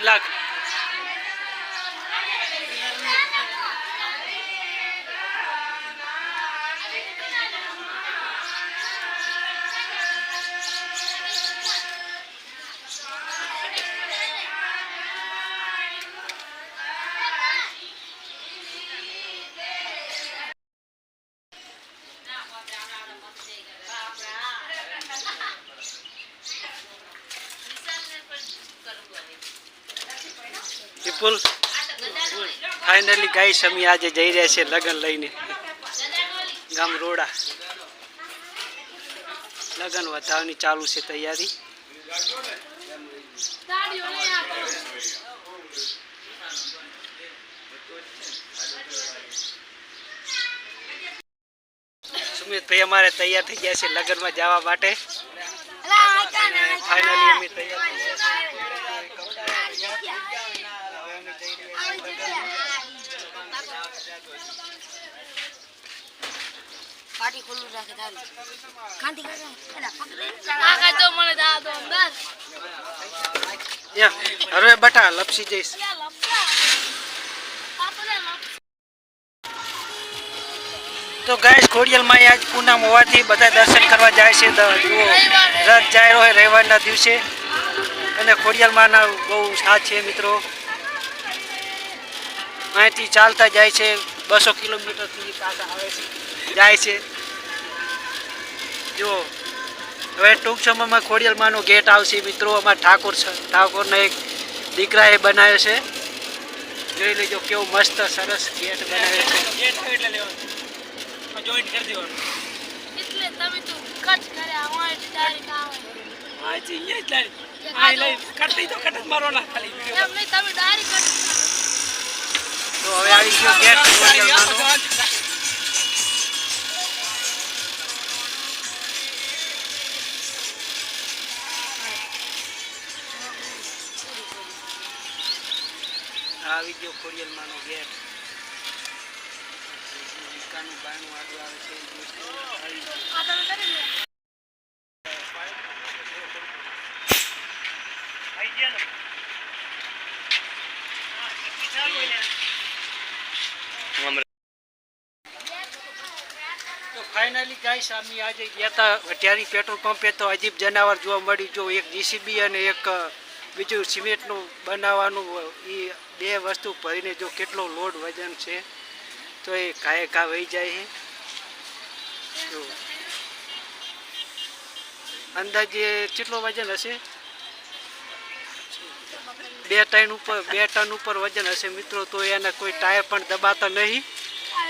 लाख विपुल finally guys अमी आज जई रह्या छे लगन लईने गाम रोड़ा लगन वधावनी चालू छे तैयारी सुमित भाई अमारे तैयार थई गया छे लगन में जवा माटे फाइनली अमी तैयार थई गया छे पार्टी खोलू राखे दारू कांती कर एला पकड़े आगा तो મને દા દો અંદર या अरे बेटा लपसी जईस तो गाइस खोडियल में आज पूनम होवाथी बधा दर्शन करवा जाय छे रथ जायरो है रविवाરના દિવસે અને खोडियल माना बहु साथ छे मित्रों અહીંથી ચાલતા જાય છે 200 કિલોમીટર થી કાકા આવે છે જાય છે જો હવે ટૂંક સમયમાં ખોડિયાલ માનો ગેટ આવશે મિત્રો અમાર ઠાકોરને એક દીકરાએ બનાવ્યો છે જોઈ લેજો કેવો મસ્ત સરસ ગેટ બનાવ્યો છે ગેટ એટલે લેવાનો જોઈન્ટ કરી દેવાનો એટલે તમે તો કટ કરે આવા ડાયરેક્ટ આવે આજી એ ડાયરેક્ટ આ લઈ કટઈ તો કટ મારવાના ખાલી વિડિયો એમ નહીં તમે ડાયરેક્ટ કટ તો હવે આવી ગયો ગેટ ખોડિયાલ માનો આવી ગયો ખોડિયાલ માનો ગેટ વિકાનું બાયનું આગળ આવે છે આ તમે કરી લો આઈ ગયા ને હા કેટલી ચાલુ હોય ને તો ફાઇનલી ગાઈસ અમે આજે ગયા હતા અઢિયારી પેટ્રોલ પંપે તો અજીબ જનાવર જોવા મળ્યું જો એક જીસીબી અને એક બીજું સિમેન્ટનું બનાવવાનું એ બે વસ્તુ ભરીને જો કેટલો લોડ વજન છે તો એ કાંઈ કા વહી જાય છે જો અંદાજે કેટલો વજન હશે 2 ટન ઉપર વજન હશે મિત્રો તો એના કોઈ ટાયર પણ દબાતા નહીં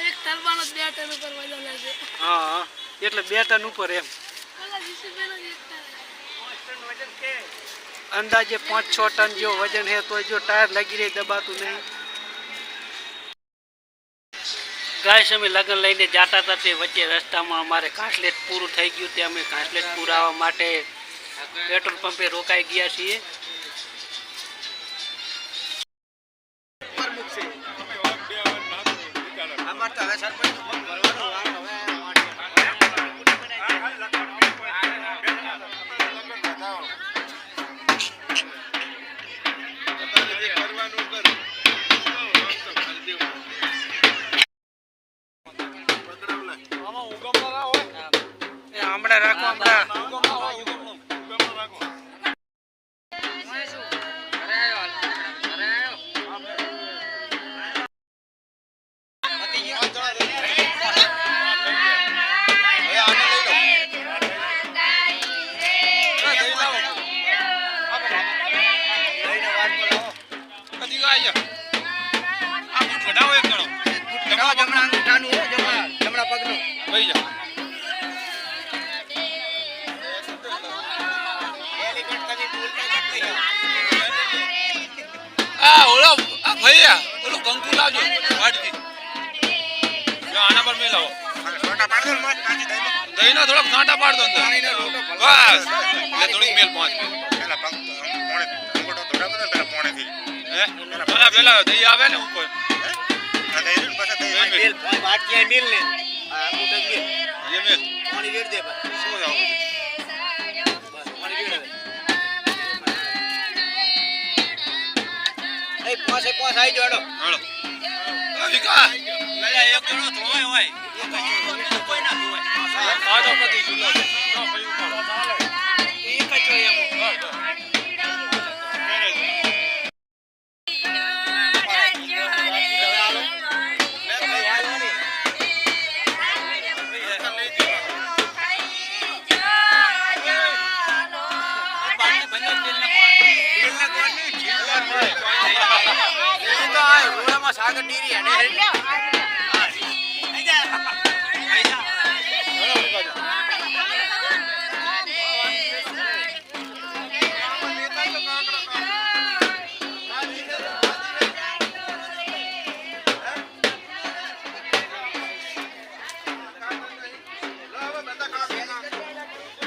એક ટર્બાનો 2 ટન ઉપર વજન હશે હા એટલે 2 ટન ઉપર એમ अंदाजे 5-6 टन जो वजन है तो जो टायर लगी रही दबातु नहीं गाइस अमे लगन लईने जाता था ते वच्चे रस्ता में अमारे घासलेट पूરું થઈ ગયું તે અમે ઘાસલેટ પુરાવા માટે પેટ્રોલ પંપે રોકાઈ ગયા છીએ હમણાં રાખો હમણાં થોડા કાંટા પાડ દો બસ એટલે થોડીક મેલ પહોંચ પેલા દહીં આવે ને ઉપર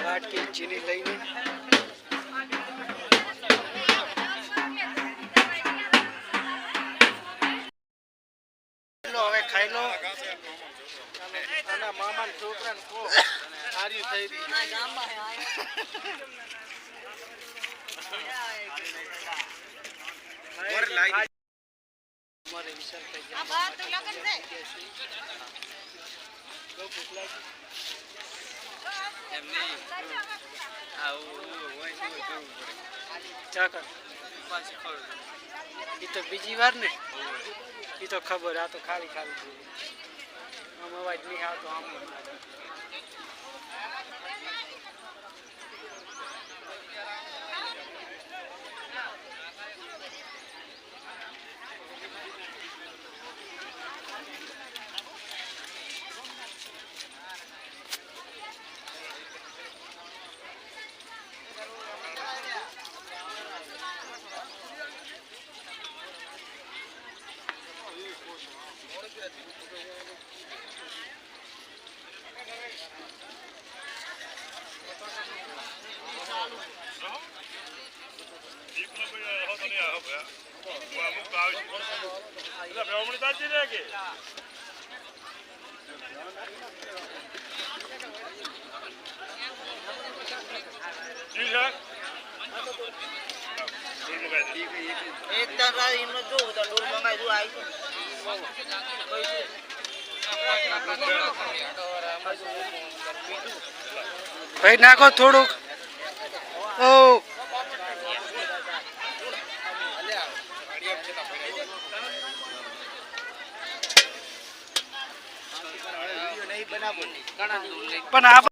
વાટકી ચીની લઈને હવે ખાઈ લો મામા છોકરા સારી થઈ એ તો બીજી વાર ને એ તો ખબર આ તો ખાલી ખાલી આમ અવાજ નહીં આવતો આમ ભાઈ નાખો થોડુંક ઓ પણ આ